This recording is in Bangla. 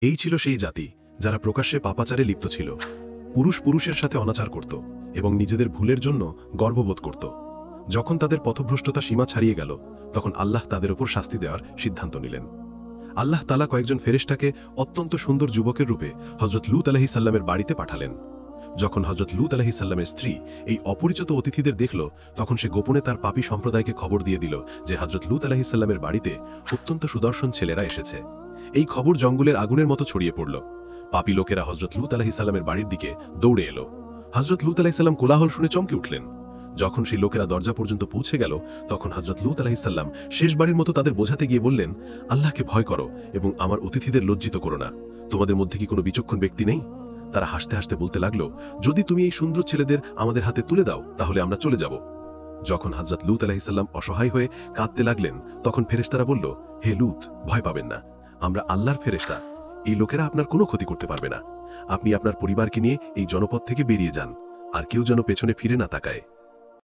এই ছিল সেই জাতি যারা প্রকাশ্যে পাপাচারে লিপ্ত ছিল, পুরুষ পুরুষের সাথে অনাচার করত এবং নিজেদের ভুলের জন্য গর্ববোধ করত। যখন তাদের পথভ্রষ্টতা সীমা ছাড়িয়ে গেল, তখন আল্লাহ তাদের উপর শাস্তি দেওয়ার সিদ্ধান্ত নিলেন। আল্লাহ তাআলা কয়েকজন ফেরেশতাকে অত্যন্ত সুন্দর যুবকের রূপে হযরত লূত আলাইহিস সালামের বাড়িতে পাঠালেন। যখন হযরত লূত আলাইহিস সালামের স্ত্রী এই অপরিচিত অতিথিদের দেখল, তখন সে গোপনে তার পাপী সম্প্রদায়কে খবর দিয়ে দিল যে হযরত লূত আলাইহিস সালামের বাড়িতে অত্যন্ত সুদর্শন ছেলেরা এসেছে। এই খবর জঙ্গলের আগুনের মতো ছড়িয়ে পড়ল। পাপী লোকেরা হযরত লূত আলাইহিস সালামের বাড়ির দিকে দৌড়ে এলো। হযরত লূত আলাইহিস সালাম কোলাহল শুনে চমকে উঠলেন। যখন সেই লোকেরা দরজা পর্যন্ত পৌঁছে গেল, তখন হযরত লূত আলাইহিস সালাম শেষবারের মতো তাদের বোঝাতে গিয়ে বললেন, আল্লাহকে ভয় করো এবং আমার অতিথিদের লজ্জিত করো না। তোমাদের মধ্যে কি কোনো বিচক্ষণ ব্যক্তি নেই? তারা হাসতে হাসতে বলতে লাগলো, যদি তুমি এই সুন্দর ছেলেদের আমাদের হাতে তুলে দাও, তাহলে আমরা চলে যাব। যখন হযরত লূত আলাইহিস সালাম অসহায় হয়ে কাঁদতে লাগলেন, তখন ফেরেশতারা বলল, হে লূত, ভয় পাবেন না, আমরা আল্লাহর ফেরেশতা। এই লোকেরা আপনার কোনো ক্ষতি করতে পারবে না। আপনি আপনার পরিবারকে নিয়ে এই জনপদ থেকে বেরিয়ে যান, আর কেউ যেন পেছনে ফিরে না তাকায়।